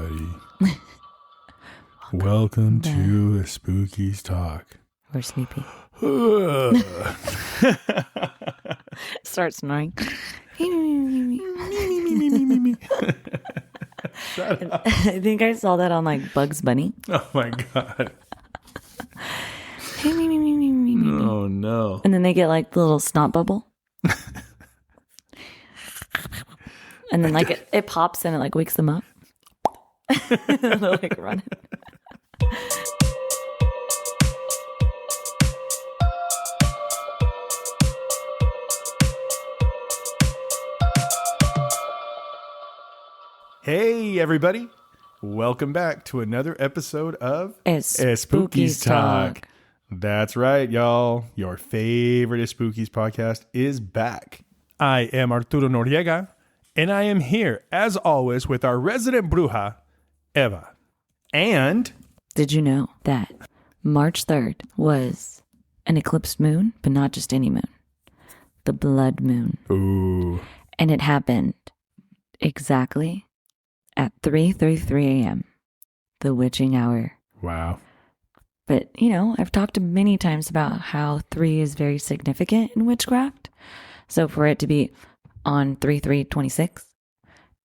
everybody. Welcome to Espookys Talk. We're sleepy. Start snoring. Shut up. I think I saw that on like Bugs Bunny. Oh my God. Oh no. And then they get like the little snot bubble. And then like it pops and it like wakes them up. They're like running. Hey everybody. Welcome back to another episode of Espookys Talk. That's right, y'all. Your favorite Espookys podcast is back. I am Arturo Noriega, and I am here, as always, with our resident bruja, Eva. And... Did you know that March 3rd was an eclipsed moon, but not just any moon? The blood moon. Ooh. And it happened exactly at 3:33 a.m., the witching hour. Wow. But, you know, I've talked many times about how 3 is very significant in witchcraft. So for it to be on 3/3/26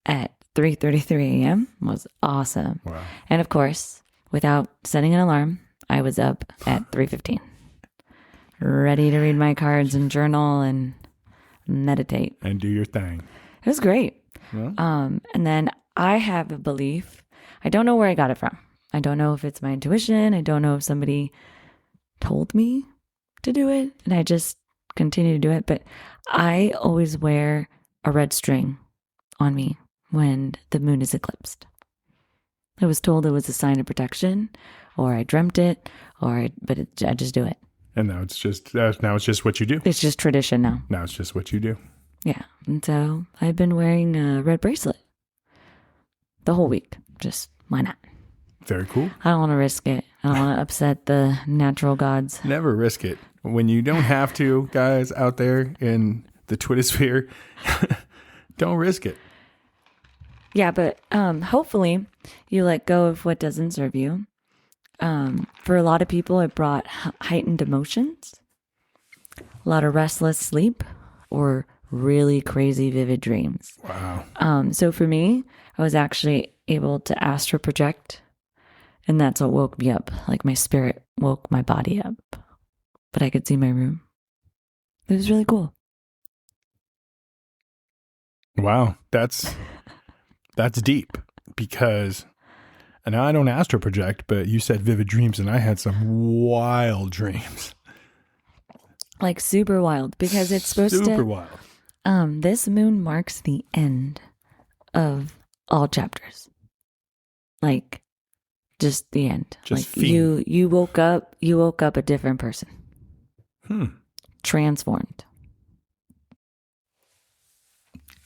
at 3:33 a.m. was awesome. Wow. And of course, without setting an alarm, I was up at 3:15, ready to read my cards and journal and meditate. And do your thing. It was great. Yeah. And then I have a belief. I don't know where I got it from. I don't know if it's my intuition. I don't know if somebody told me to do it and I just continue to do it. But I always wear a red string on me when the moon is eclipsed. I was told it was a sign of protection, or I dreamt it, I just do it. And now it's just what you do. It's just tradition now. Now it's just what you do. Yeah. And so I've been wearing a red bracelet the whole week. Just why not? Very cool. I don't want to risk it. I don't want to upset the natural gods. Never risk it. When you don't have to, guys out there in the Twitter sphere, don't risk it. Yeah, but hopefully you let go of what doesn't serve you. For a lot of people, it brought heightened emotions, a lot of restless sleep, or really crazy vivid dreams. Wow. So for me, I was actually able to astral project, and that's what woke me up. Like my spirit woke my body up, but I could see my room. It was really cool. Wow. That's deep because, and I don't astral project, but you said vivid dreams and I had some wild dreams. Like super wild because it's supposed to. Super wild. This moon marks the end of all chapters. Like just the end. Just like you woke up a different person. Transformed.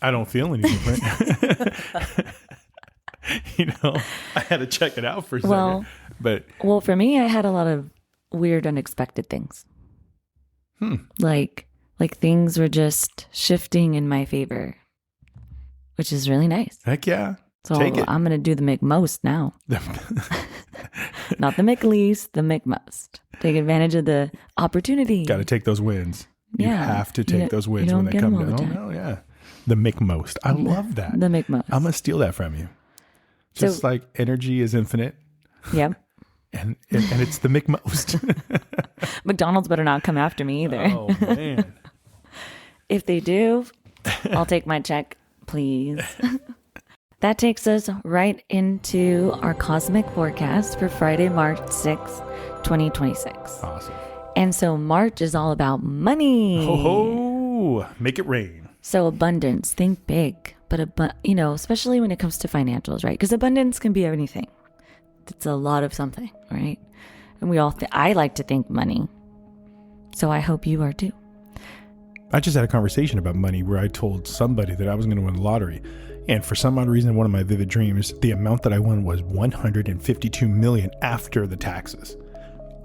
I don't feel any different. I had to check it out for a second. Well, for me, I had a lot of weird, unexpected things. Like things were just shifting in my favor, which is really nice. Heck yeah. So Take it. I'm going to do the make most now. Not the make least, the make most. Take advantage of the opportunity. Got to take those wins. You have to take those wins when they come down. Oh, yeah. The make most. I love that. The make most. I'm going to steal that from you. Just like energy is infinite. Yep. And it's the make most. McDonald's better not come after me either. Oh, man. If they do, I'll take my check, please. That takes us right into our cosmic forecast for Friday, March 6th, 2026. Awesome. And so March is all about money. Ho, make it rain. So abundance, think big, but especially when it comes to financials, right? Because abundance can be anything. It's a lot of something, right? And we all, I like to think money. So I hope you are too. I just had a conversation about money where I told somebody that I was going to win the lottery. And for some odd reason, one of my vivid dreams, the amount that I won was $152 million after the taxes.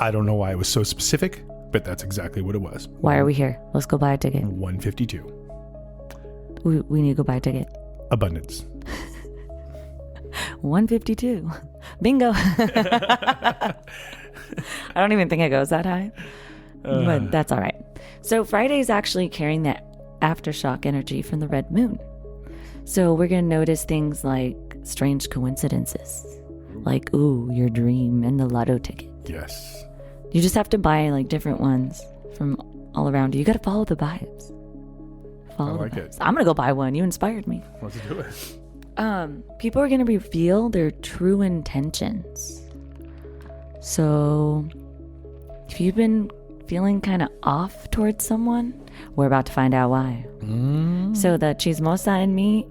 I don't know why it was so specific, but that's exactly what it was. Why are we here? Let's go buy a ticket. 152. We need to go buy a ticket. Abundance. 152. Bingo. I don't even think it goes that high, but that's all right. So Friday is actually carrying that aftershock energy from the red moon. So we're going to notice things like strange coincidences, like, ooh, your dream and the lotto ticket. Yes. You just have to buy like different ones from all around you. You got to follow the vibes. Follow I like the vibes. it. I'm going to go buy one. You inspired me. Let's do it. People are going to reveal their true intentions. So if you've been feeling kind of off towards someone, we're about to find out why. So the chismosa in me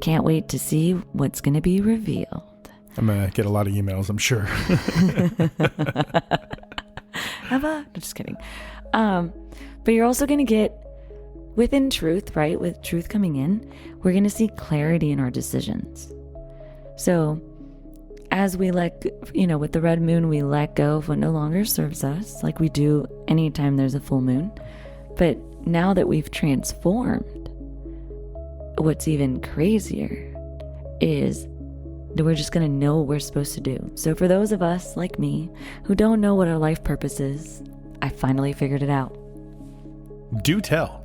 can't wait to see what's going to be revealed. I'm going to get a lot of emails, I'm sure. Just kidding. But you're also going to get, within truth, right? With truth coming in, we're going to see clarity in our decisions. So as we with the red moon, we let go of what no longer serves us, like we do anytime there's a full moon. But now that we've transformed, what's even crazier is that we're just going to know what we're supposed to do. So for those of us like me who don't know what our life purpose is, I finally figured it out. Do tell.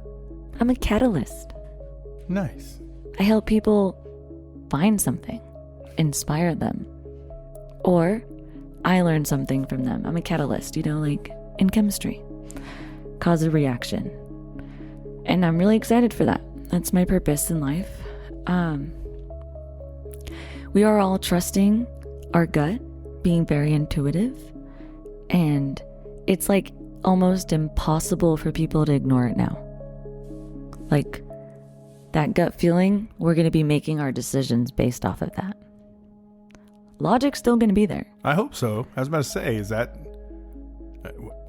I'm a catalyst. Nice. I help people find something, inspire them, or I learn something from them. I'm a catalyst, like in chemistry. Cause a reaction. And I'm really excited for that. That's my purpose in life. We are all trusting our gut, being very intuitive, and it's like almost impossible for people to ignore it now. Like that gut feeling, we're going to be making our decisions based off of that. Logic's still going to be there. I hope so. I was about to say, is that...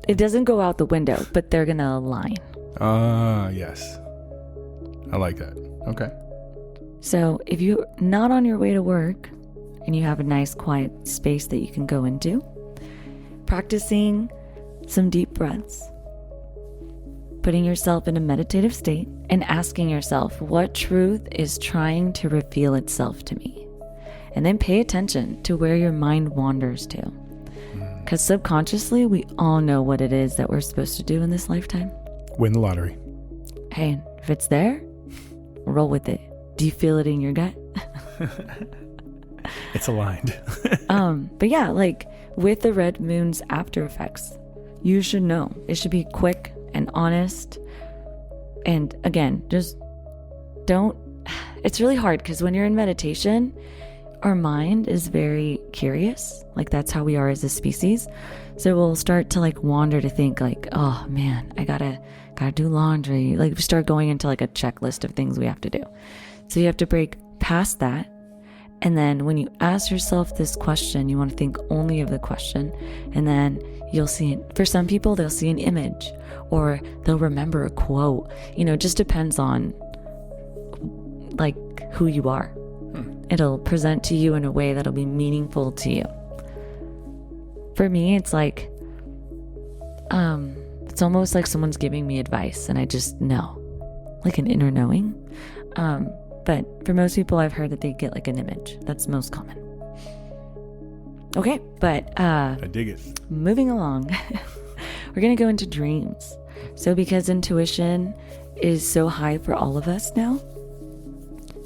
It doesn't go out the window, but they're going to align. Yes. I like that. Okay. So if you're not on your way to work and you have a nice quiet space that you can go into, practicing some deep breaths, putting yourself in a meditative state and asking yourself what truth is trying to reveal itself to me. And then pay attention to where your mind wanders to. Because subconsciously, we all know what it is that we're supposed to do in this lifetime. Win the lottery. Hey, if it's there, roll with it. Do you feel it in your gut? It's aligned. But yeah, like with the red moon's after effects, you should know. It should be quick and honest. And again, just don't... It's really hard because when you're in meditation, our mind is very curious. Like that's how we are as a species. So we'll start to like wander to think like, oh man, I gotta do laundry. Like we start going into like a checklist of things we have to do. So you have to break past that. And then when you ask yourself this question, you want to think only of the question. And then you'll see it. For some people, they'll see an image or they'll remember a quote. It just depends on like who you are. It'll present to you in a way that'll be meaningful to you. For me, it's like, it's almost like someone's giving me advice and I just know, like an inner knowing. But for most people, I've heard that they get like an image. That's most common. Okay, but I dig it. Moving along, we're going to go into dreams. So because intuition is so high for all of us now,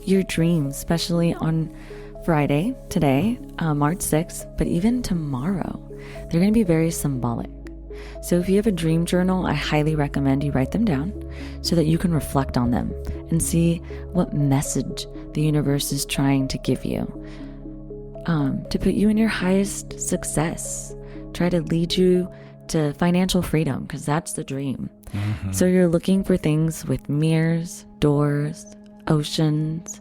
your dreams, especially on Friday, today, March 6th, but even tomorrow, they're going to be very symbolic. So if you have a dream journal, I highly recommend you write them down so that you can reflect on them and see what message the universe is trying to give you, to put you in your highest success, try to lead you to financial freedom, because that's the dream. So you're looking for things with mirrors, doors, oceans,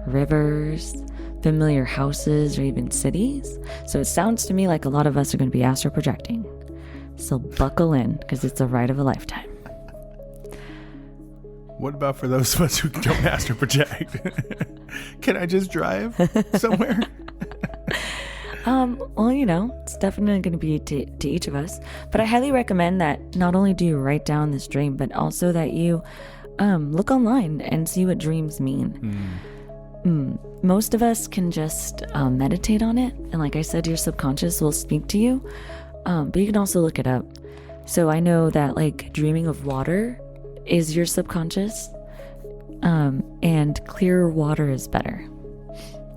rivers, familiar houses, or even cities. So it sounds to me like a lot of us are going to be astral projecting. So buckle in, because it's a ride of a lifetime. What about for those of us who don't astral project? Can I just drive somewhere? Well, it's definitely going to be to each of us. But I highly recommend that not only do you write down this dream, but also that you look online and see what dreams mean. most of us can just meditate on it. And like I said, your subconscious will speak to you. But you can also look it up. So I know that like dreaming of water is your subconscious. And clearer water is better.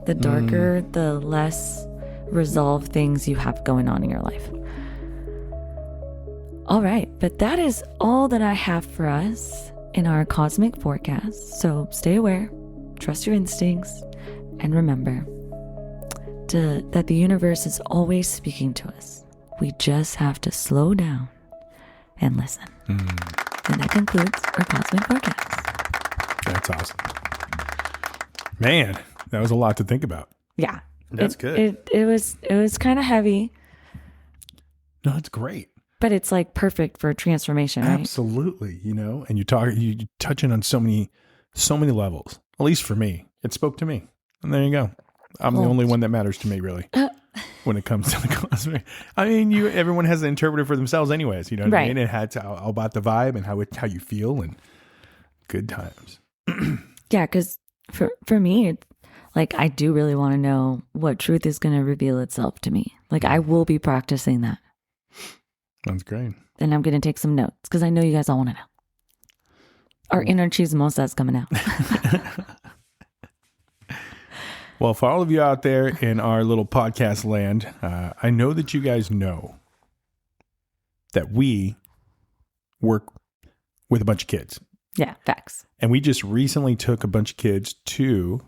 The darker, the less resolved things you have going on in your life. All right, but that is all that I have for us in our cosmic forecast. So stay aware, trust your instincts, and remember that the universe is always speaking to us. We just have to slow down and listen. And that concludes our cosmic forecast. That's awesome. Man, that was a lot to think about. Yeah. That's good. It was kind of heavy. No, it's great. But it's like perfect for transformation, right? Absolutely. You know, and you touching on so many levels. At least for me, it spoke to me. And there you go. I'm the only one that matters to me, really, when it comes to the cosmic. I mean, everyone has to interpret it for themselves, anyways. You know what I mean? It had to all about the vibe and how you feel and good times. Yeah, because for me, it's like I do really want to know what truth is going to reveal itself to me. Like I will be practicing that. That's great. And I'm going to take some notes because I know you guys all want to know. Our inner chismosa's coming out. Well, for all of you out there in our little podcast land, I know that you guys know that we work with a bunch of kids. Yeah, facts. And we just recently took a bunch of kids to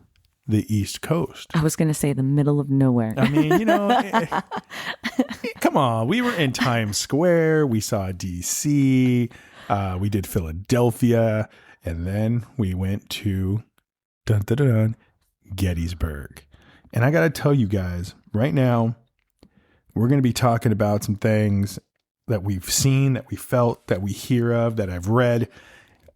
the East Coast. I was going to say the middle of nowhere. I mean, you know, come on. We were in Times Square. We saw DC. We did Philadelphia. And then we went to Gettysburg. And I got to tell you guys, right now, we're going to be talking about some things that we've seen, that we felt, that we hear of, that I've read.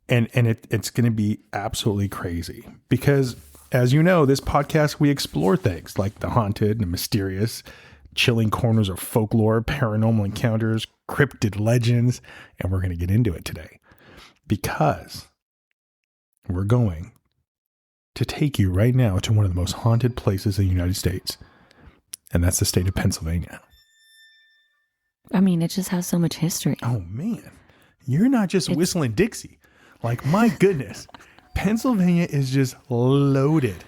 And it's going to be absolutely crazy because, as you know, this podcast, we explore things like the haunted and mysterious, chilling corners of folklore, paranormal encounters, cryptid legends, and we're going to get into it today because we're going to take you right now to one of the most haunted places in the United States, and that's the state of Pennsylvania. I mean, it just has so much history. Oh, man. You're not just whistling Dixie. Like, my goodness, Pennsylvania is just loaded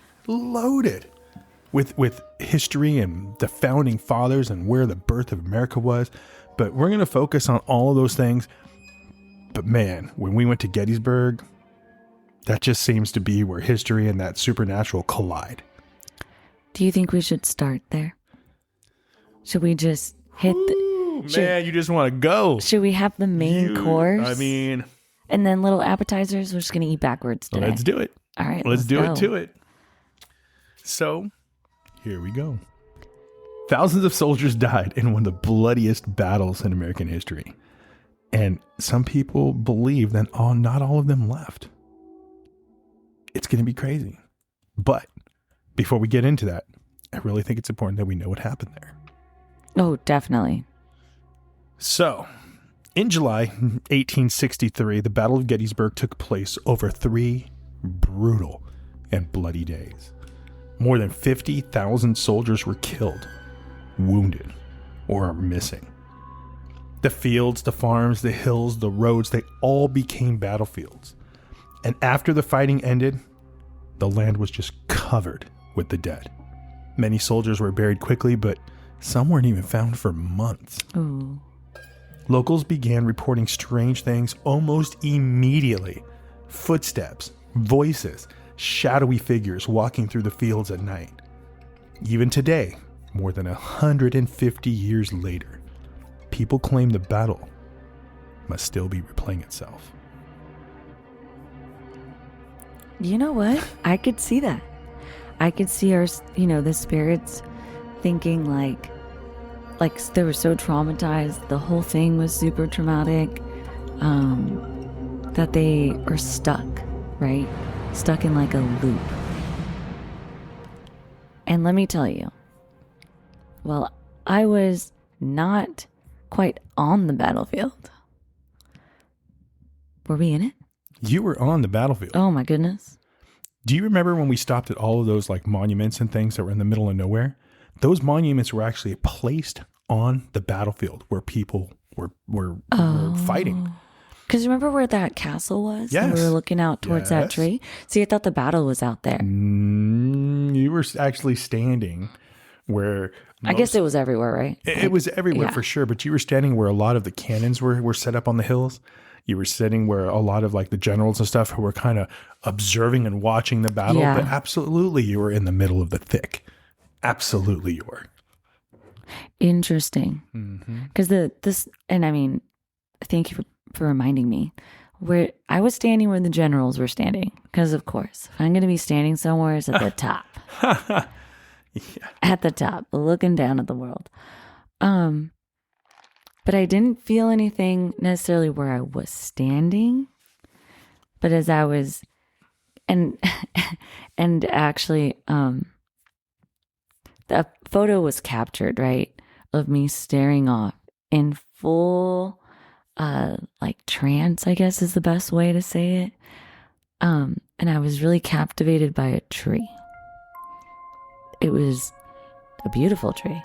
with history and the founding fathers and where the birth of America was. But we're going to focus on all of those things. But man, when we went to Gettysburg, that just seems to be where history and that supernatural collide. Do you think we should start there? Should we just hit man, you just want to go. Should we have the main course? I mean... And then little appetizers, we're just going to eat backwards today. Let's do it. All right. Let's do it to it. So, here we go. Thousands of soldiers died in one of the bloodiest battles in American history. And some people believe that not all of them left. It's going to be crazy. But before we get into that, I really think it's important that we know what happened there. Oh, definitely. So... in July 1863, the Battle of Gettysburg took place over 3 brutal and bloody days. More than 50,000 soldiers were killed, wounded, or are missing. The fields, the farms, the hills, the roads, they all became battlefields. And after the fighting ended, the land was just covered with the dead. Many soldiers were buried quickly, but some weren't even found for months. Ooh. Locals began reporting strange things almost immediately. Footsteps, voices, shadowy figures walking through the fields at night. Even today, more than 150 years later, people claim the battle must still be replaying itself. You know what? I could see that. I could see the spirits thinking like they were so traumatized, the whole thing was super traumatic, that they are stuck, right? Stuck in like a loop. And let me tell you, well, I was not quite on the battlefield. Were we in it? You were on the battlefield. Oh my goodness. Do you remember when we stopped at all of those like monuments and things that were in the middle of nowhere? Those monuments were actually placed on the battlefield where people were fighting. Because remember where that castle was? Yes. And we were looking out towards that tree. See, I thought the battle was out there. You were actually standing where... I guess it was everywhere, right? It was everywhere for sure, but you were standing where a lot of the cannons were set up on the hills. You were sitting where a lot of like the generals and stuff who were kind of observing and watching the battle. Yeah. But absolutely, you were in the middle of the thick. Absolutely, you were. Interesting. Because thank you for reminding me. Where I was standing where the generals were standing. Because of course, if I'm going to be standing somewhere, it's at the top. At the top, looking down at the world. But I didn't feel anything necessarily where I was standing. But as I was, and actually, the photo was captured, right, of me staring off in full, like trance, I guess is the best way to say it. And I was really captivated by a tree. It was a beautiful tree,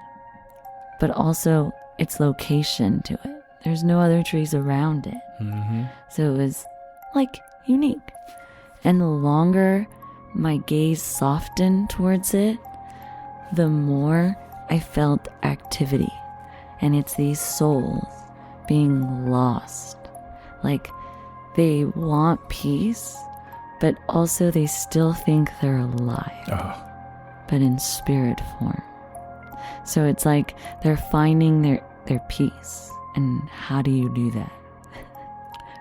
but also its location to it. There's no other trees around it. So it was like unique. And the longer my gaze softened towards it, the more I felt activity. And it's these souls being lost. Like they want peace, but also they still think they're alive. But in spirit form. So it's like they're finding their peace. And how do you do that?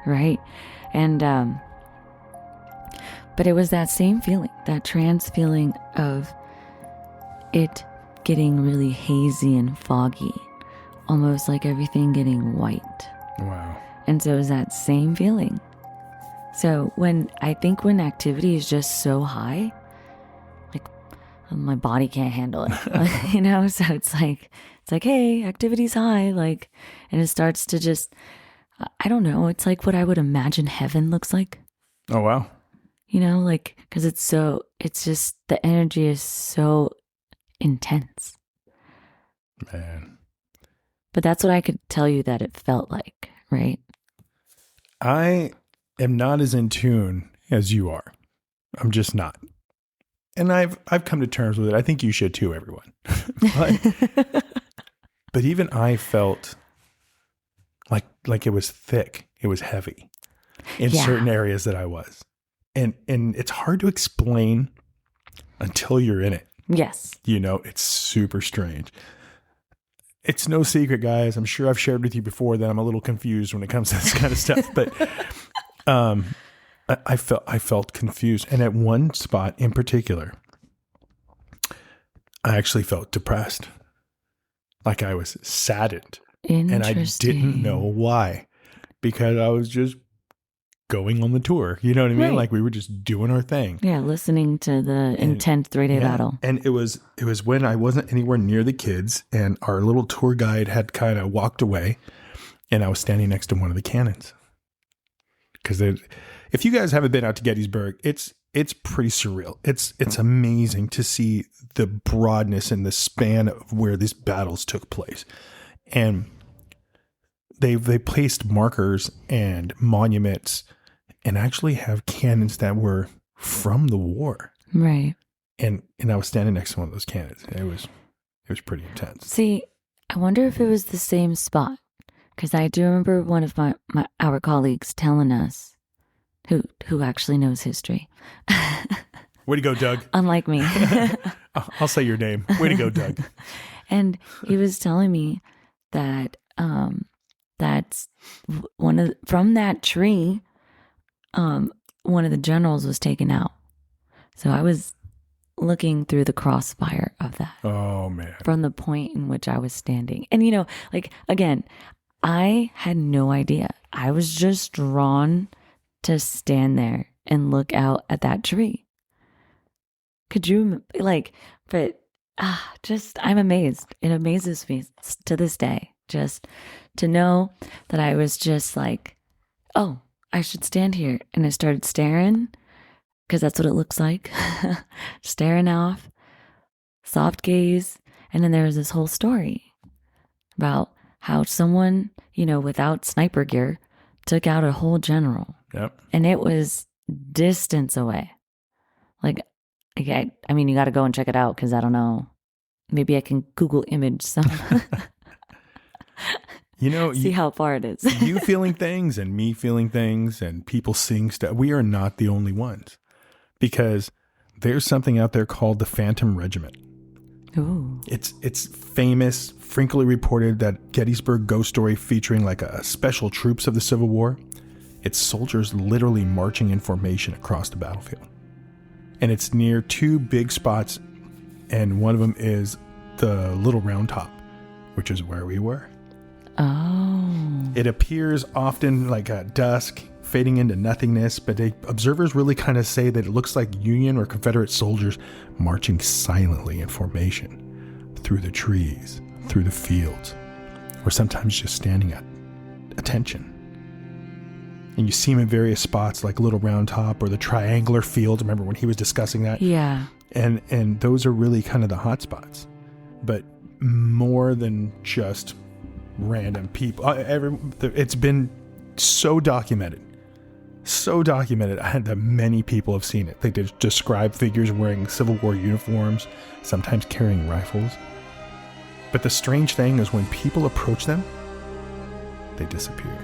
Right? And but it was that same feeling, that trance feeling of it getting really hazy and foggy, almost like everything getting white. Wow. And so it was that same feeling. So when activity is just so high, like my body can't handle it, so it's like, hey, activity's high, like, and it starts to just, I don't know, it's like what I would imagine heaven looks like. Oh, wow. Like, because it's just, the energy is so intense. Man. But that's what I could tell you that it felt like, right? I am not as in tune as you are. I'm just not. And I've come to terms with it. I think you should too, everyone. But even I felt like it was thick. It was heavy in certain areas that I was. And it's hard to explain until you're in it. Yes. It's super strange. It's no secret, guys. I'm sure I've shared with you before that I'm a little confused when it comes to this kind of stuff. But I felt confused. And at one spot in particular, I actually felt depressed. Like I was saddened. And I didn't know why. Because I was just going on the tour. You know what I mean? Right. Like we were just doing our thing. Yeah, listening to the intense 3-day battle. And it was when I wasn't anywhere near the kids and our little tour guide had kind of walked away and I was standing next to one of the cannons. Because if you guys haven't been out to Gettysburg, it's pretty surreal. It's amazing to see the broadness and the span of where these battles took place. And they placed markers and monuments and actually have cannons that were from the war. Right. And I was standing next to one of those cannons. It was pretty intense. See, I wonder if it was the same spot. Because I do remember one of our colleagues telling us, who actually knows history. Way to go, Doug. Unlike me. I'll say your name. Way to go, Doug. And he was telling me that that's from that tree, one of the generals was taken out. So I was looking through the crossfire of that. Oh, man. From the point in which I was standing. And, again, I had no idea. I was just drawn to stand there and look out at that tree. Could you, I'm amazed. It amazes me to this day, just to know that I was just like, oh, I should stand here. And I started staring because that's what it looks like. Staring off, soft gaze. And then there was this whole story about how someone, without sniper gear took out a whole general. Yep. And it was distance away. Like, I mean, you got to go and check it out because I don't know. Maybe I can Google image some. See how far it is. You feeling things and me feeling things and people seeing stuff. We are not the only ones, because there's something out there called the Phantom Regiment. Ooh. It's famous, frequently reported that Gettysburg ghost story featuring like a special troops of the Civil War. It's soldiers literally marching in formation across the battlefield. And it's near two big spots, and one of them is the Little Round Top, which is where we were. Oh. It appears often like at dusk, fading into nothingness, but observers really kind of say that it looks like Union or Confederate soldiers marching silently in formation through the trees, through the fields, or sometimes just standing at attention. And you see them in various spots like Little Round Top or the Triangular Field. Remember when he was discussing that? Yeah. And those are really kind of the hot spots. But more than just random people. It's been so documented that many people have seen it. They describe figures wearing Civil War uniforms, sometimes carrying rifles. But the strange thing is when people approach them, they disappear.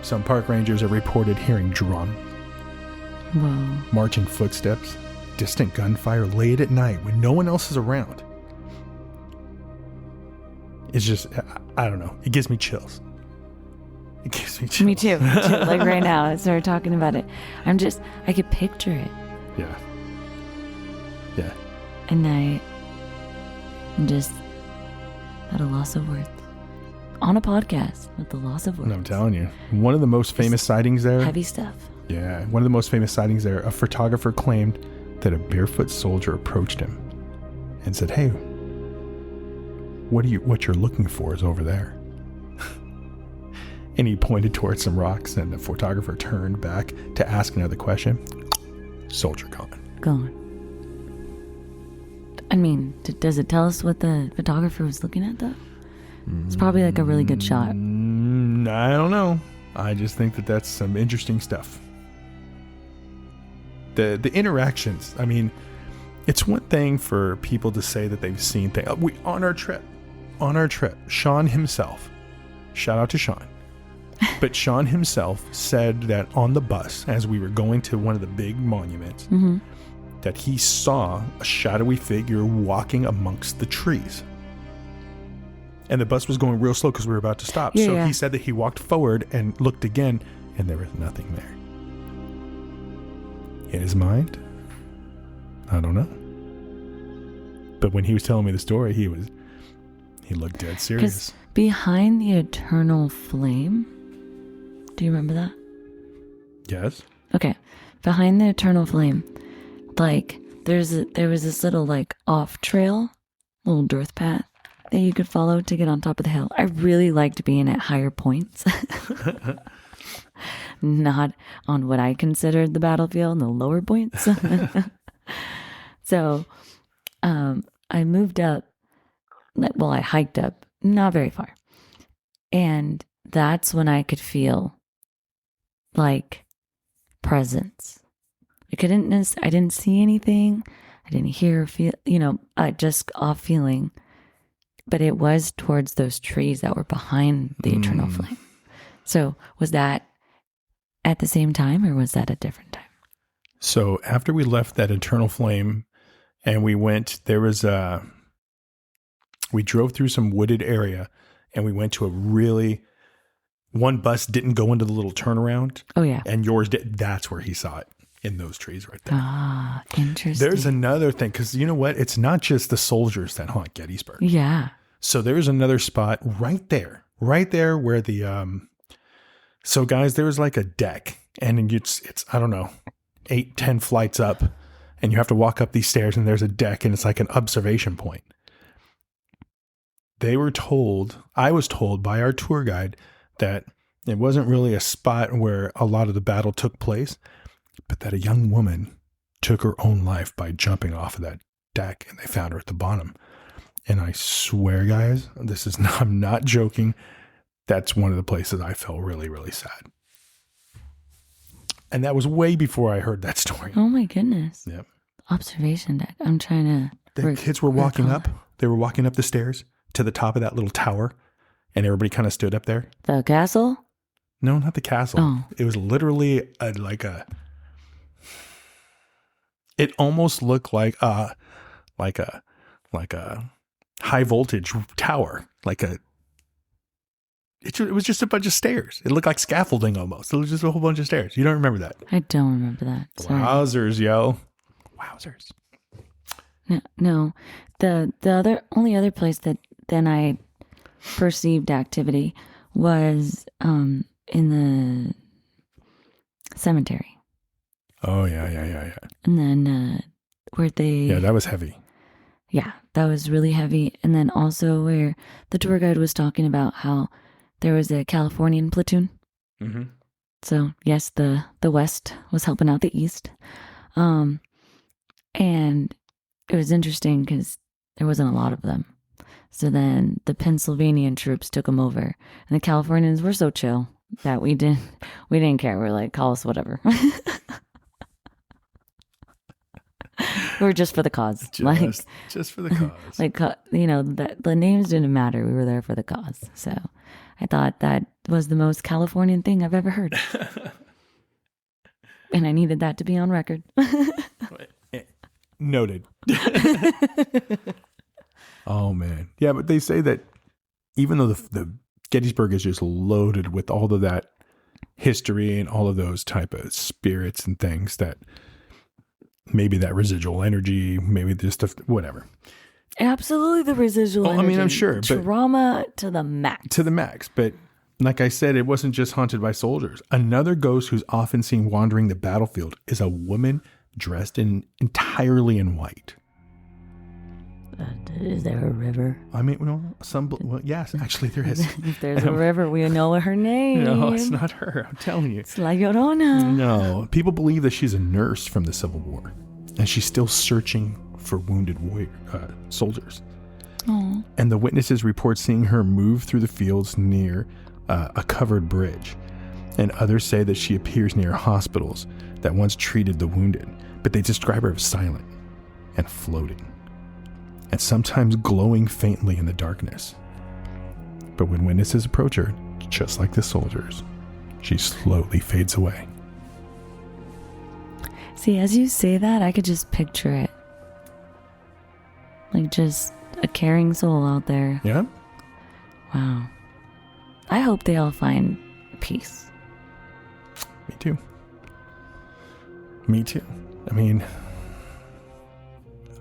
Some park rangers have reported hearing drum, Whoa. marching footsteps, distant gunfire late at night when no one else is around. It's just, I don't know. It gives me chills. It gives me chills. Me too. Like right now, I started talking about it. I could picture it. Yeah. Yeah. At night, I'm just at a loss of words. On a podcast with the loss of words. And I'm telling you, one of the most famous sightings there. Heavy stuff. Yeah. One of the most famous sightings there, a photographer claimed that a barefoot soldier approached him and said, "Hey, what you're looking for is over there." And he pointed towards some rocks, and the photographer turned back to ask another question. Soldier gone. I mean, does it tell us what the photographer was looking at, though? It's probably like a really good shot. I don't know. I just think that that's some interesting stuff. The interactions. I mean, it's one thing for people to say that they've seen things. On our trip, Sean himself, shout out to Sean, but Sean himself said that on the bus, as we were going to one of the big monuments, Mm-hmm. that he saw a shadowy figure walking amongst the trees. And the bus was going real slow because we were about to stop. Yeah. He said that he walked forward and looked again, and there was nothing there. In his mind, I don't know. But when he was telling me the story, he looked dead serious. 'Cause behind the eternal flame, do you remember that? Yes. Okay. Behind the eternal flame, like there was this little like off trail, little dirt path that you could follow to get on top of the hill. I really liked being at higher points. Not on what I considered the battlefield, the lower points. So I moved up. Well, I hiked up, not very far. And that's when I could feel like presence. I didn't see anything. I didn't hear or feel, just off feeling. But it was towards those trees that were behind the eternal flame. So was that at the same time or was that a different time? So after we left that eternal flame and we drove through some wooded area and we went to one bus didn't go into the little turnaround. Oh yeah. And yours did. That's where he saw it, in those trees right there. Ah, interesting. There's another thing, because you know what? It's not just the soldiers that haunt Gettysburg. Yeah. So there's another spot right there where the, so guys, there's like a deck and it's, I don't know, 8-10 flights up and you have to walk up these stairs and there's a deck and it's like an observation point. I was told by our tour guide that It wasn't really a spot where a lot of the battle took place, but that a young woman took her own life by jumping off of that deck, and they found her at the bottom. And I swear, guys, I'm not joking. That's one of the places I felt really, really sad. And that was way before I heard that story. Oh my goodness. Yep. Observation deck. I'm trying to. The kids were walking up. They were walking up the stairs to the top of that little tower, and everybody kind of stood up there. The castle? No, not the castle. Oh. It was literally it almost looked like a high voltage tower. It was just a bunch of stairs. It looked like scaffolding almost. It was just a whole bunch of stairs. You don't remember that? I don't remember that. Sorry. Wowzers, yo. Wowzers. No. The only other place that then I perceived activity was in the cemetery. Oh, yeah. And then where they... Yeah, that was heavy. Yeah, that was really heavy. And then also where the tour guide was talking about how there was a Californian platoon. Mm-hmm. So, yes, the West was helping out the East. And it was interesting because there wasn't a lot of them. So then the Pennsylvanian troops took them over. And the Californians were so chill that we didn't care. We're like, call us whatever. We were just for the cause. Just for the cause. The names didn't matter. We were there for the cause. So I thought that was the most Californian thing I've ever heard. And I needed that to be on record. Noted. Oh, man. Yeah, but they say that even though the Gettysburg is just loaded with all of that history and all of those type of spirits and things, that maybe that residual energy, maybe just whatever. Absolutely, the residual energy. I mean, I'm sure. But trauma to the max. To the max. But like I said, it wasn't just haunted by soldiers. Another ghost who's often seen wandering the battlefield is a woman dressed entirely in white. Is there a river? I mean, yes, actually there is. If there's a river, we know her name. No, it's not her. I'm telling you. It's La Llorona. No. People believe that she's a nurse from the Civil War, and she's still searching for wounded soldiers. Aww. And the witnesses report seeing her move through the fields near a covered bridge. And others say that she appears near hospitals that once treated the wounded, but they describe her as silent and floating, and sometimes glowing faintly in the darkness. But when witnesses approach her, just like the soldiers, she slowly fades away. See, as you say that, I could just picture it. Like just a caring soul out there. Yeah? Wow. I hope they all find peace. Me too. Me too. I mean,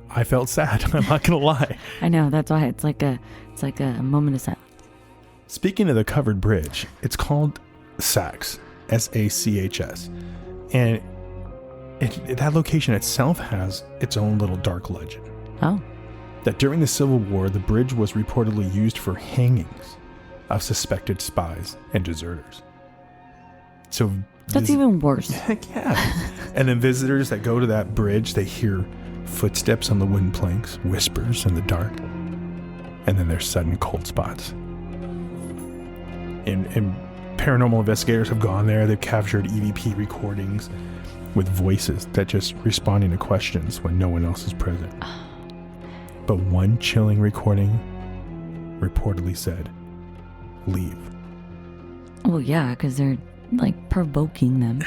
I felt sad. I'm not gonna lie. I know, that's why it's like a moment of silence. Speaking of the covered bridge, it's called Sachs, S-A-C-H-S, and that location itself has its own little dark legend. Oh. That during the Civil War, the bridge was reportedly used for hangings of suspected spies and deserters. So that's even worse. Heck yeah. And then visitors that go to that bridge, they hear footsteps on the wooden planks, whispers in the dark, and then there's sudden cold spots. And paranormal investigators have gone there. They've captured EVP recordings with voices that just responding to questions when no one else is present. But one chilling recording reportedly said, "Leave." Well, yeah, because they're like provoking them.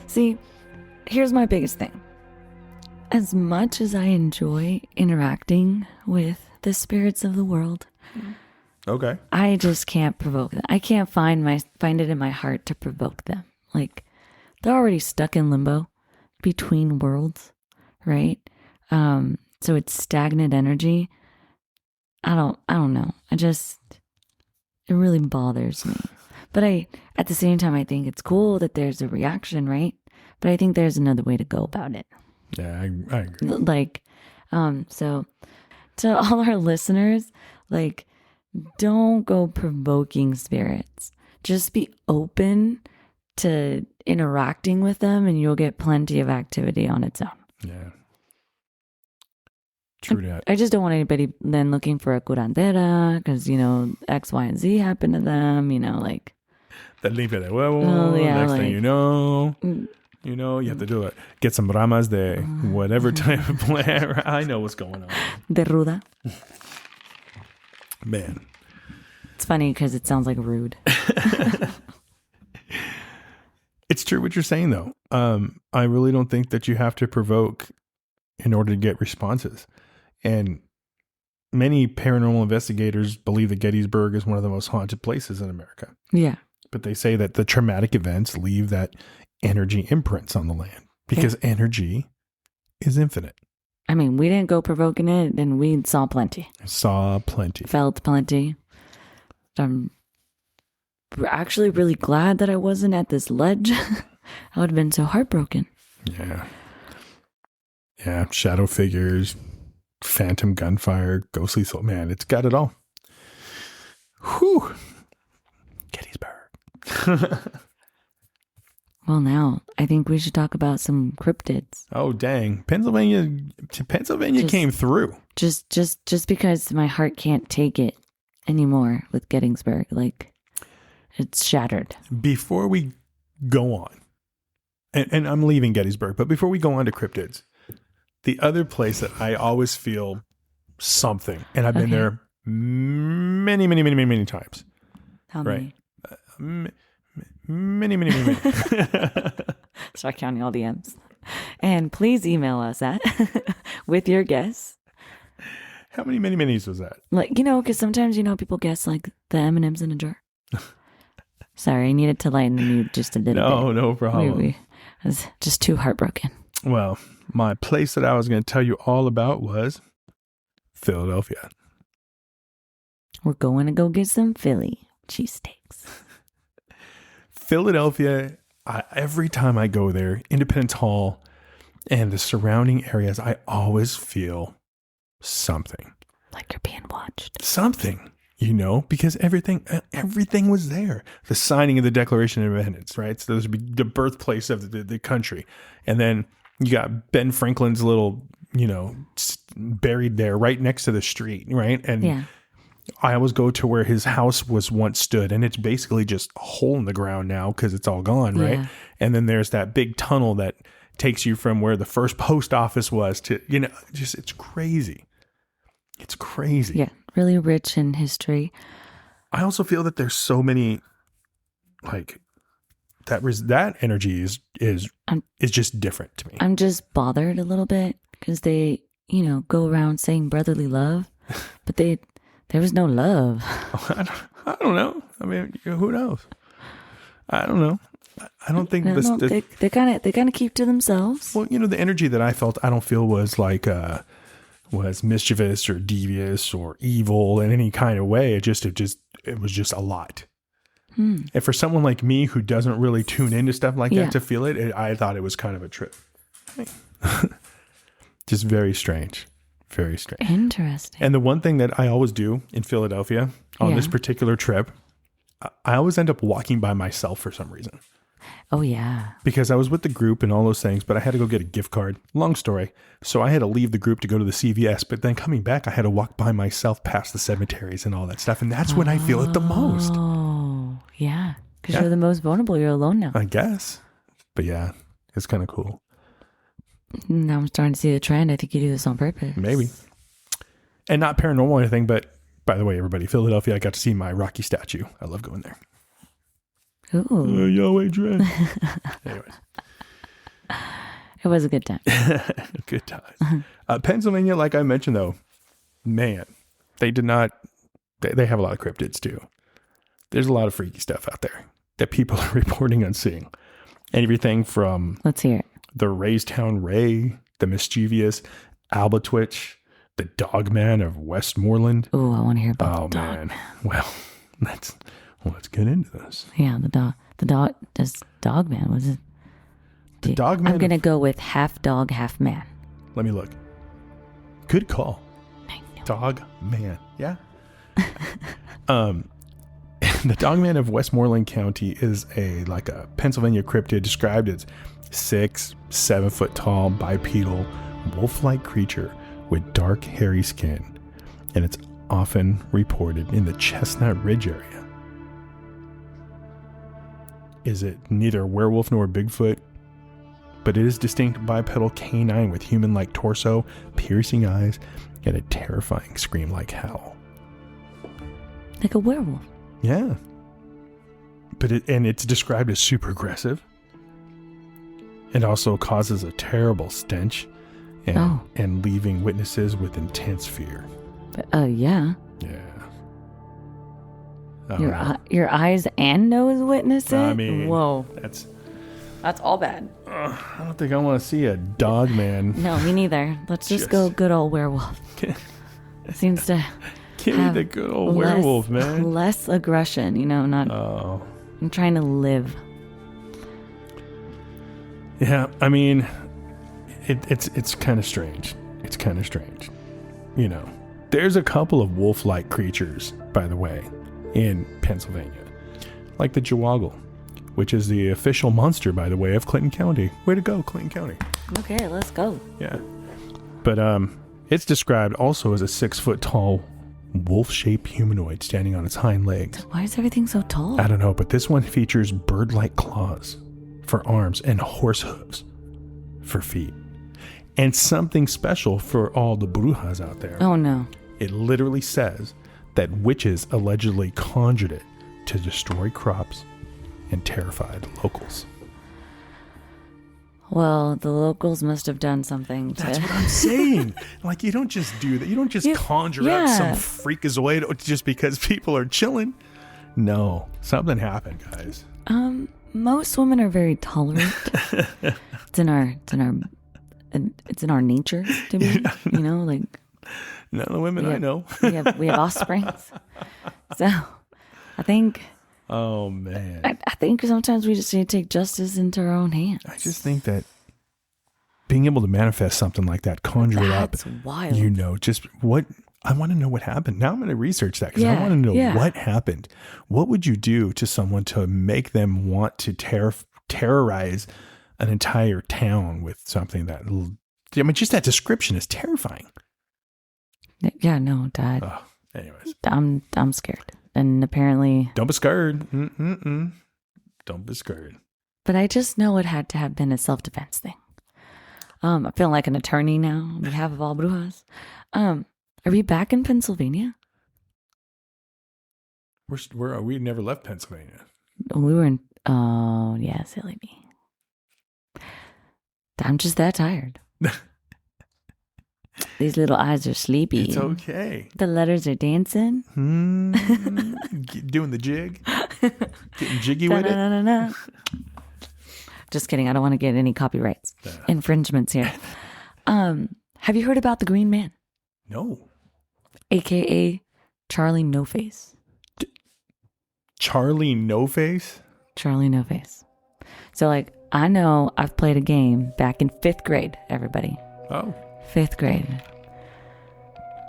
See, here's my biggest thing. As much as I enjoy interacting with the spirits of the world, okay, I just can't provoke them. I can't find it in my heart to provoke them. Like, they're already stuck in limbo between worlds, right? So it's stagnant energy. I don't know. It really bothers me. But at the same time, I think it's cool that there's a reaction, right? But I think there's another way to go about it. Yeah, I agree. Like, so to all our listeners, like, don't go provoking spirits. Just be open to interacting with them and you'll get plenty of activity on its own. Yeah. True that. I just don't want anybody then looking for a curandera because, X, Y, and Z happened to them, like. That limpia de huevo. Yeah, next thing you know, you have to do it. Get some ramas de whatever type of plant. I know what's going on. De ruda. Man. It's funny because it sounds like rude. It's true what you're saying, though. I really don't think that you have to provoke in order to get responses. And many paranormal investigators believe that Gettysburg is one of the most haunted places in America. Yeah. But they say that the traumatic events leave that energy imprints on the land because energy is infinite. I mean, we didn't go provoking it, and we saw plenty. Felt plenty. I'm actually really glad that I wasn't at this ledge. I would have been so heartbroken. Yeah. Yeah. Shadow figures, phantom gunfire, ghostly soul. Man, it's got it all. Whew. Gettysburg. Well, now I think we should talk about some cryptids. Oh, dang. Pennsylvania came through. Just because my heart can't take it anymore with Gettysburg. Like, it's shattered. Before we go on, and I'm leaving Gettysburg, but before we go on to cryptids, the other place that I always feel something, and I've been there many, many, many, many, many times. How many? Many. Start counting all the M's. And please email us at with your guess. How many minis was that? Like, because sometimes, people guess like the M&Ms in a jar. Sorry, I needed to lighten the mood just a little bit. No problem. I was just too heartbroken. Well, my place that I was going to tell you all about was Philadelphia. We're going to go get some Philly cheesesteaks. Philadelphia, every time I go there, Independence Hall and the surrounding areas, I always feel something. Like you're being watched. Something, because everything was there. The signing of the Declaration of Independence, right? So this would be the birthplace of the country. And then you got Ben Franklin's little, buried there right next to the street, right? And yeah. I always go to where his house was once stood, and it's basically just a hole in the ground now because it's all gone, right? Yeah. And then there's that big tunnel that takes you from where the first post office was to, it's crazy. It's crazy. Yeah, really rich in history. I also feel that there's so many, like, that energy is just different to me. I'm just bothered a little bit because they, go around saying brotherly love, but there was no love. I don't know. I mean, who knows? I don't know. I don't think they kind of keep to themselves. Well, the energy that I felt, I don't feel was like was mischievous or devious or evil in any kind of way. It was just a lot. And for someone like me who doesn't really tune into stuff like that to feel it, I thought it was kind of a trip. Just very strange. Very strange. Interesting. And the one thing that I always do in Philadelphia on this particular trip, I always end up walking by myself for some reason. Oh, yeah. Because I was with the group and all those things, but I had to go get a gift card. Long story. So I had to leave the group to go to the CVS, but then coming back, I had to walk by myself past the cemeteries and all that stuff. And that's when I feel it the most. Oh, yeah. Because you're the most vulnerable. You're alone now. I guess. But yeah, it's kind of cool. Now I'm starting to see the trend. I think you do this on purpose. Maybe. And not paranormal or anything, but by the way, everybody, Philadelphia, I got to see my Rocky statue. I love going there. Ooh. Yahweh Dread. Anyways. It was a good time. Good time. Pennsylvania, like I mentioned, though, man, they have a lot of cryptids too. There's a lot of freaky stuff out there that people are reporting on seeing. Everything from... Let's hear it. The Raystown Ray, the mischievous Albatwitch, the Dogman of Westmoreland. Oh, I want to hear about the dog. Man. Well, let's get into this. Yeah, this Dogman, was it? The Dogman. I'm going to go with half dog, half man. Let me look. Good call. Dogman. Yeah. The Dogman of Westmoreland County is a Pennsylvania cryptid described as 6-7 foot tall bipedal wolf-like creature with dark hairy skin, and it's often reported in the Chestnut Ridge area. Is it neither werewolf nor Bigfoot? But it is distinct bipedal canine with human-like torso, piercing eyes, and a terrifying scream-like howl. Like a werewolf. Yeah. But it's described as super aggressive. It also causes a terrible stench and leaving witnesses with intense fear. Yeah. Yeah. Your eyes and nose witness it? I mean, whoa. That's all bad. I don't think I want to see a dog man. No, me neither. Let's just go good old werewolf. Seems to give me the good old werewolf, man. Less aggression, not. Oh. I'm trying to live. Yeah, I mean, it's kind of strange. It's kind of strange. There's a couple of wolf-like creatures, by the way, in Pennsylvania, like the Jewoggle, which is the official monster, by the way, of Clinton County. Way to go, Clinton County. Okay, let's go. Yeah. But it's described also as a 6 foot tall wolf-shaped humanoid standing on its hind legs. Why is everything so tall? I don't know, but this one features bird-like claws for arms and horse hooves for feet. And something special for all the brujas out there. Oh, no. It literally says that witches allegedly conjured it to destroy crops and terrify the locals. Well, the locals must have done something. That's what I'm saying. You don't just do that. You don't just conjure up some freakazoid just because people are chilling. No, something happened, guys. Most women are very tolerant. It's in our nature to be. None of the women I know. we have offsprings. So, I think. Oh man. I think sometimes we just need to take justice into our own hands. I just think that being able to manifest something like that, conjure it up. That's wild. Just what I want to know what happened. Now I'm going to research that because I want to know what happened. What would you do to someone to make them want to terrorize an entire town with something that? Just that description is terrifying. Yeah, no, Dad. Anyways, I'm scared, and apparently, don't be scared. Don't be scared. But I just know it had to have been a self-defense thing. I feel like an attorney now on behalf of all brujas. Are we back in Pennsylvania? We never left Pennsylvania. We were in. Oh yeah, silly me. I'm just that tired. These little eyes are sleepy. It's okay. The letters are dancing. Doing the jig. Getting jiggy with it. Just kidding. I don't want to get any copyrights. Infringements here. Have you heard about the Green Man? No. AKA Charlie No Face. Charlie No Face? Charlie No Face. So I know I've played a game back in 5th grade, everybody. Oh. 5th grade,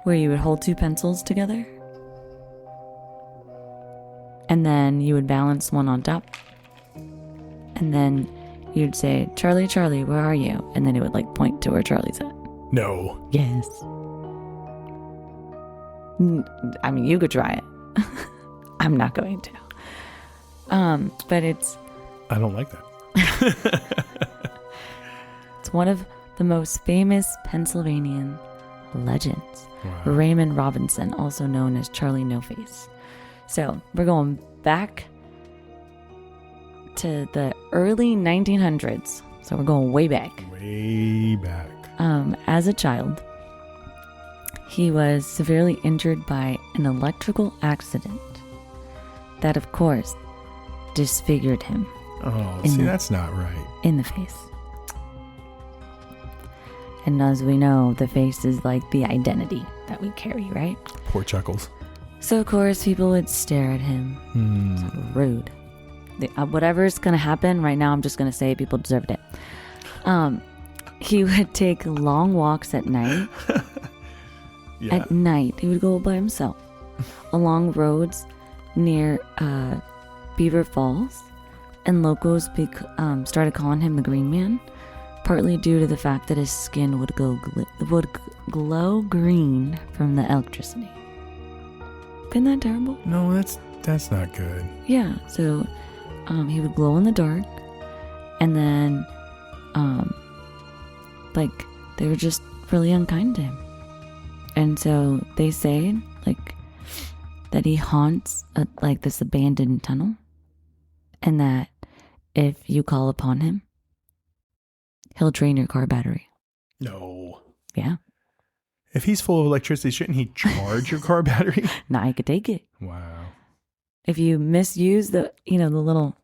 where you would hold 2 pencils together, and then you would balance one on top, and then you'd say, "Charlie, Charlie, where are you?" And then it would point to where Charlie's at. No. Yes. I mean, you could try it. I'm not going to. But it's. I don't like that. It's one of the most famous Pennsylvania legends. Wow. Raymond Robinson, also known as Charlie No Face. So we're going back to the early 1900s. So we're going way back. Way back. As a child, he was severely injured by an electrical accident that, of course, disfigured him. Oh, see, that's not right. In the face. And as we know, the face is like the identity that we carry, right? Poor Chuckles. So, of course, people would stare at him. So rude. Whatever's going to happen right now, I'm just going to say people deserved it. He would take long walks at night. Yeah. At night, he would go by himself along roads near Beaver Falls, and locals started calling him the Green Man, partly due to the fact that his skin would glow green from the electricity. Isn't that terrible? No, that's not good. Yeah, so he would glow in the dark, and then like they were just really unkind to him. And so they say like that he haunts like this abandoned tunnel, and that if you call upon him, he'll drain your car battery. No. Yeah. If he's full of electricity, shouldn't he charge your car battery? Now you could take it. Wow. If you misuse the little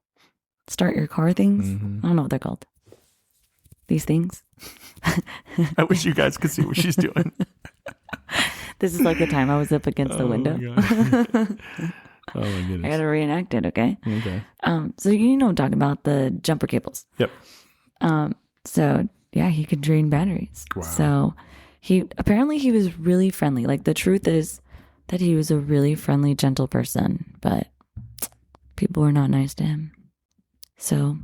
start your car things, Mm-hmm. I don't know what they're called. These things. I wish you guys could see what she's doing. This is like the time I was up against the window. Oh my goodness. I gotta reenact it, okay? Okay. So I'm talking about the jumper cables. Yep. So yeah, he could drain batteries. Wow. So he was really friendly. Like the truth is that he was a really friendly, gentle person, but people were not nice to him. So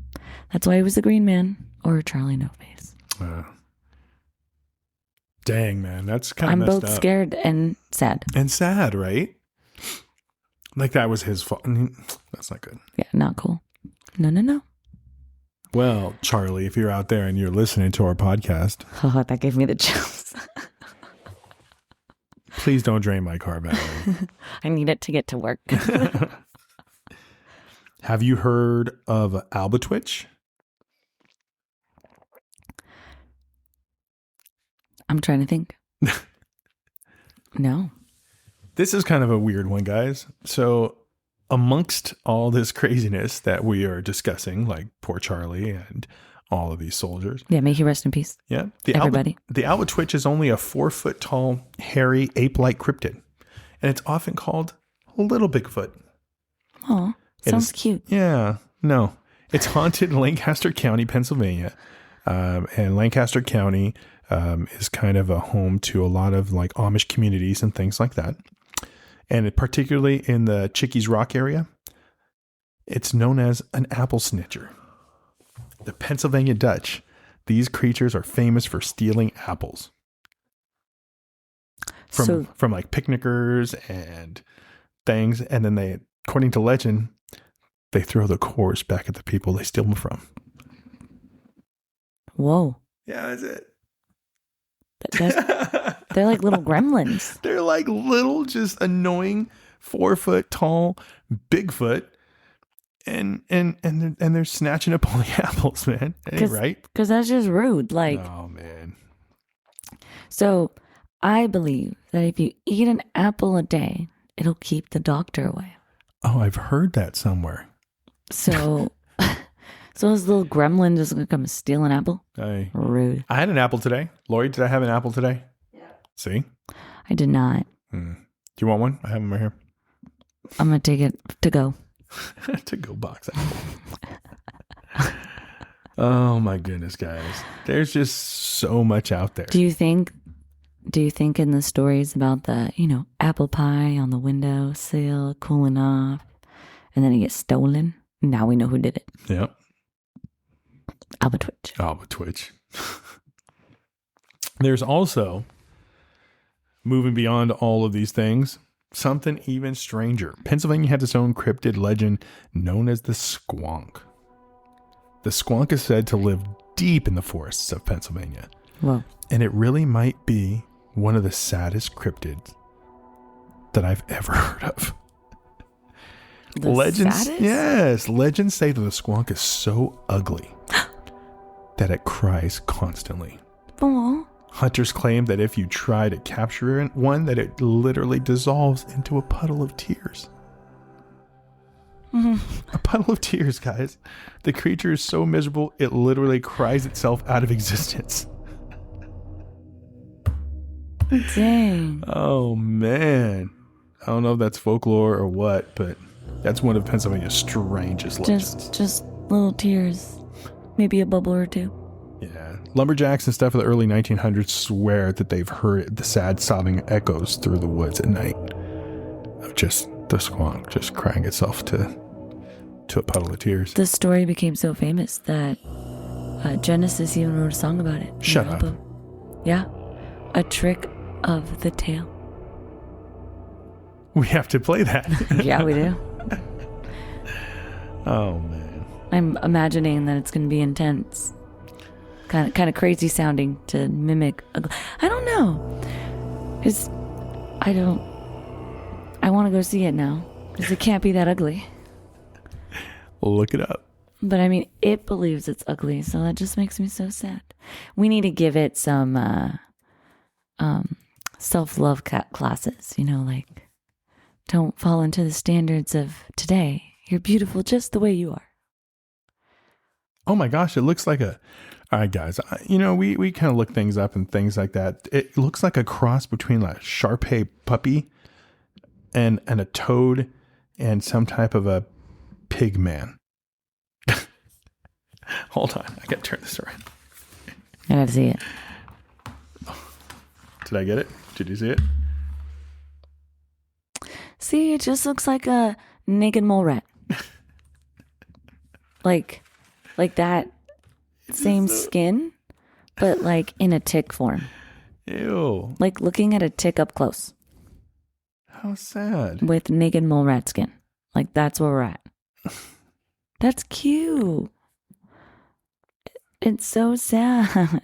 that's why he was the Green Man, or Charlie No Face. Dang, man, that's kind of I'm messed both up. scared and sad. And sad, right? Like that was his fault. That's not good. Yeah, not cool. No. Well, Charlie, if you're out there and you're listening to our podcast, Oh, that gave me the chills. please don't drain my car battery. I need it to get to work. Have you heard of Albatwitch? I'm trying to think. No. This is kind of a weird one, guys. So amongst all this craziness that we are discussing, like poor Charlie and all of these soldiers. Yeah, may he rest in peace. Yeah. Everybody. The Albatwitch is only a 4-foot tall, hairy, ape-like cryptid. And it's often called Little Bigfoot. Oh, sounds cute. Yeah. No. It's haunted in Lancaster County, Pennsylvania. And Lancaster County is kind of a home to a lot of like Amish communities and things like that. And particularly in the Chickies Rock area, it's known as an apple snitcher. The Pennsylvania Dutch, these creatures are famous for stealing apples from like picnickers and things. And then they, according to legend, they throw the cores back at the people they steal them from. Whoa. Yeah, that's it. They're like little gremlins. They're like little, just annoying 4-foot tall Bigfoot, and they're snatching up all the apples, man. Ain't right? Because that's just rude. Like, oh man. So I believe that if you eat an apple a day, it'll keep the doctor away. Oh, I've heard that somewhere. So, so this little gremlin just gonna come steal an apple? Rude. I had an apple today. Lori, did I have an apple today? Yeah. See? I did not. Do you want one? I have them right here. I'm gonna take it to go. To go box apple. Oh my goodness, guys. There's just so much out there. Do you think in the stories about the, apple pie on the windowsill cooling off and then it gets stolen? Now we know who did it. Yep. Albatwitch. There's also, moving beyond all of these things, something even stranger. Pennsylvania has its own cryptid legend known as the squonk. The squonk is said to live deep in the forests of Pennsylvania. Whoa. And it really might be one of the saddest cryptids that I've ever heard of. Yes. Legends say that the squonk is so ugly that it cries constantly. Aww. Hunters claim that if you try to capture one, that it literally dissolves into a puddle of tears. Mm-hmm. A puddle of tears, guys. The creature is so miserable, it literally cries itself out of existence. Dang. Oh, man. I don't know if that's folklore or what, but that's one of Pennsylvania's strangest legends. Just little tears. Maybe a bubble or two. Yeah. Lumberjacks and stuff of the early 1900s swear that they've heard the sad sobbing echoes through the woods at night of just the squonk just crying itself to a puddle of tears. The story became so famous that Genesis even wrote a song about it. Shut up. Yeah. A trick of the tail. We have to play that. Yeah, we do. Oh, man. I'm imagining that it's going to be intense. Kind of crazy sounding to mimic. I don't know. I want to go see it now. Because it can't be that ugly. Look it up. But I mean, it believes it's ugly, so that just makes me so sad. We need to give it some self-love classes, like, don't fall into the standards of today. You're beautiful just the way you are. Oh my gosh, it looks like all right, guys, we kind of look things up and things like that. It looks like a cross between a Shar-Pei puppy and a toad and some type of a pig man. Hold on, I gotta turn this around. I gotta see it. Did I get it? Did you see it? See, it just looks like a naked mole rat. like that same skin, but in a tick form. Ew. Like looking at a tick up close. How sad. With naked mole rat skin. That's where we're at. That's cute. It's so sad.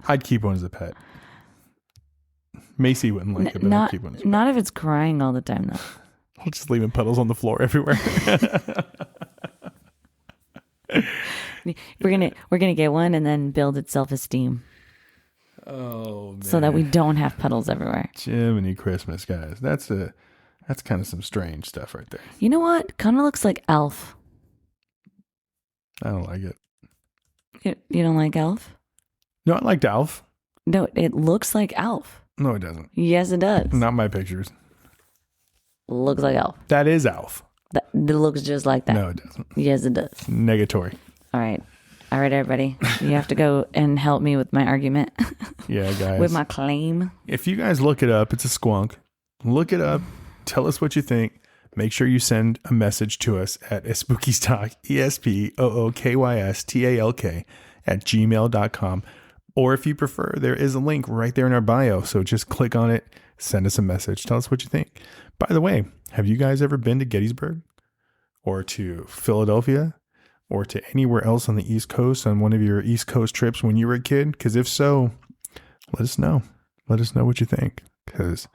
I'd keep one as a pet. Macy wouldn't like it, but I'd keep one as a pet. Not if it's crying all the time, though. I'll just leave puddles on the floor everywhere. We're gonna get one and then build its self-esteem. Oh man. So that we don't have puddles everywhere. Jiminy Christmas, guys. That's kind of some strange stuff right there. You know what? Kind of looks like Elf. I don't like it. You don't like Elf? No, I liked Alf. No, it looks like Elf. No, it doesn't. Yes, it does. Not my pictures. Looks like Elf. That is Alf. It looks just like that. No, it doesn't. Yes, it does. Negatory. All right, everybody. You have to go and help me with my argument. Yeah, guys. With my claim. If you guys look it up, it's a squonk. Look it up. Tell us what you think. Make sure you send a message to us at Espookys Talk, ESPOOKYSTALK @gmail.com. Or if you prefer, there is a link right there in our bio. So just click on it, send us a message. Tell us what you think. By the way, have you guys ever been to Gettysburg or to Philadelphia or to anywhere else on the East Coast on one of your East Coast trips when you were a kid? Because if so, let us know. Let us know what you think. Because,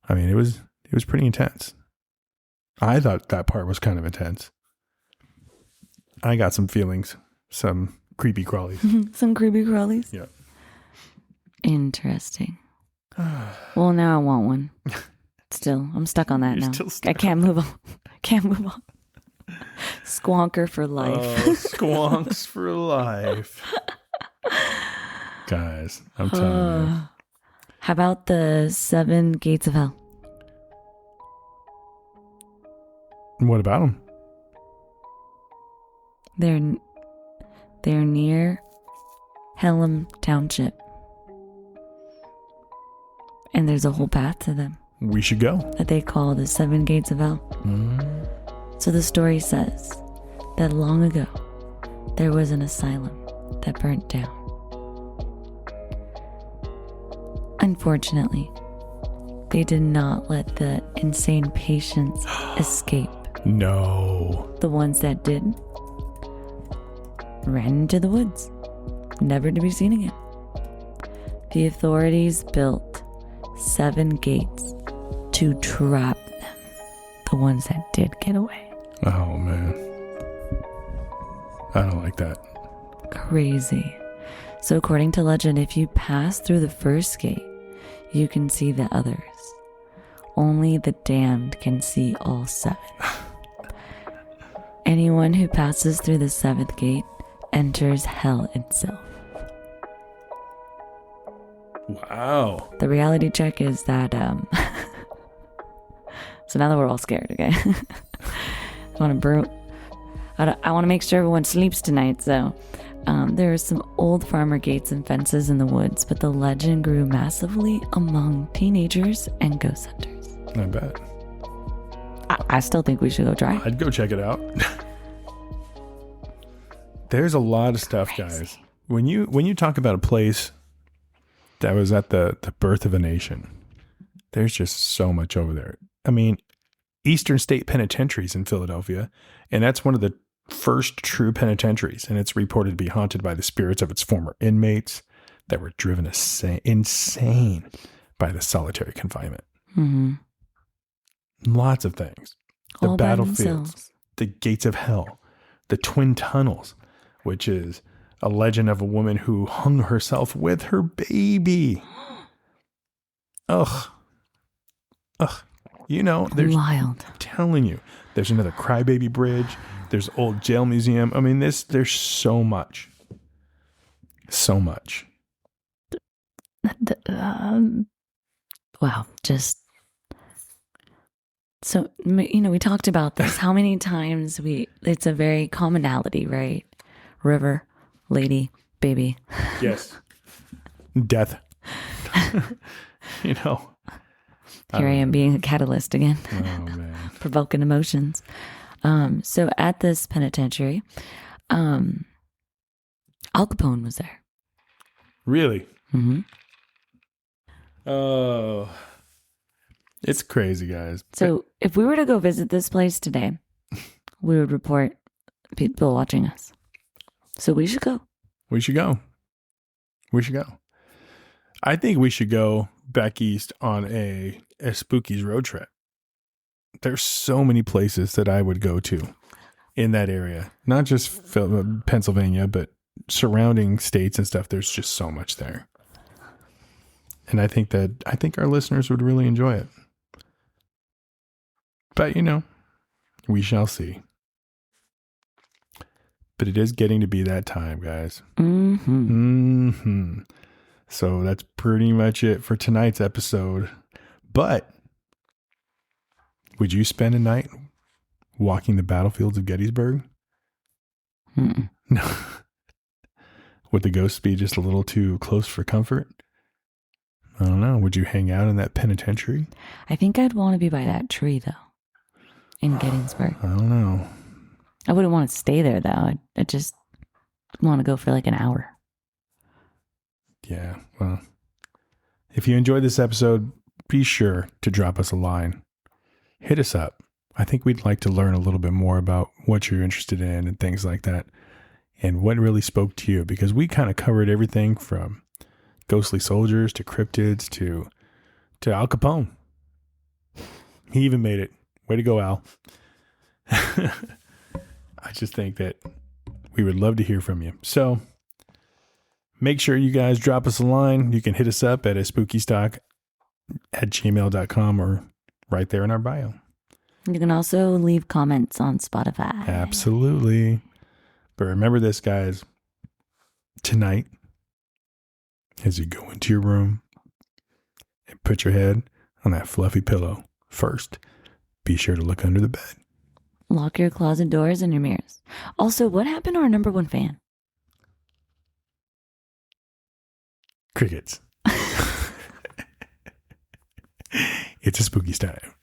I mean, it was pretty intense. I thought that part was kind of intense. I got some feelings, some creepy crawlies. Some creepy crawlies? Yeah. Interesting. Well, now I want one. Still, I'm stuck on that now. I can't move on. Can't move on. Squonker for life. Oh, squonks for life. Guys, I'm telling you. How about the 7 gates of hell? What about them? They're near Pelham Township. And there's a whole path to them. We should go. That they call the 7 gates of hell. So the story says that long ago, there was an asylum that burnt down. Unfortunately, they did not let the insane patients escape. No. The ones that did ran into the woods, never to be seen again. The authorities built 7 gates to trap them, the ones that did get away. Oh, man. I don't like that. Crazy. So according to legend, if you pass through the first gate, you can see the others. Only the damned can see all 7. Anyone who passes through the 7th gate enters hell itself. Wow. The reality check is that, so now that we're all scared, okay? I want to make sure everyone sleeps tonight, so there are some old farmer gates and fences in the woods, but the legend grew massively among teenagers and ghost hunters. I bet. I still think we should go try. I'd go check it out. There's a lot of stuff, guys. When you talk about a place that was at the birth of a nation, there's just so much over there. I mean, Eastern State Penitentiary's in Philadelphia, and that's one of the first true penitentiaries, and it's reported to be haunted by the spirits of its former inmates that were driven insane by the solitary confinement. Mm-hmm. Lots of things. The All by battlefields, themselves. the gates of hell, the twin tunnels, which is a legend of a woman who hung herself with her baby. Ugh. You know, there's Wild. I'm telling you, there's another crybaby bridge. There's old jail museum. I mean, there's so much. So much. Wow. Just so, you know, we talked about this. How many times it's a very commonality, right? River, lady, baby. Yes. Death. You know. Here I am being a catalyst again. Oh, man. Provoking emotions. So at this penitentiary, Al Capone was there. Really? Mm-hmm. Oh, it's crazy, guys. So if we were to go visit this place today, we would report people watching us. So we should go. We should go. I think we should go back east on a Espookys road trip. There's so many places that I would go to in that area, not just Pennsylvania, but surrounding states and stuff. There's just so much there. And I think our listeners would really enjoy it. But, you know, we shall see. But it is getting to be that time, guys. Mm-hmm. Mm-hmm. So that's pretty much it for tonight's episode. But would you spend a night walking the battlefields of Gettysburg? Mm-mm. No. Would the ghosts be just a little too close for comfort? I don't know. Would you hang out in that penitentiary? I think I'd want to be by that tree, though, in Gettysburg. I don't know. I wouldn't want to stay there, though. I just want to go for like an hour. Yeah, well, if you enjoyed this episode, be sure to drop us a line. Hit us up. I think we'd like to learn a little bit more about what you're interested in and things like that, and what really spoke to you, because we kind of covered everything from ghostly soldiers to cryptids to Al Capone. He even made it. Way to go, Al. I just think that we would love to hear from you. So make sure you guys drop us a line. You can hit us up at espookystalk@gmail.com or right there in our bio. You can also leave comments on Spotify. Absolutely. But remember this, guys. Tonight, as you go into your room and put your head on that fluffy pillow, first, be sure to look under the bed. Lock your closet doors and your mirrors. Also, what happened to our number one fan? Crickets. It's a spooky time.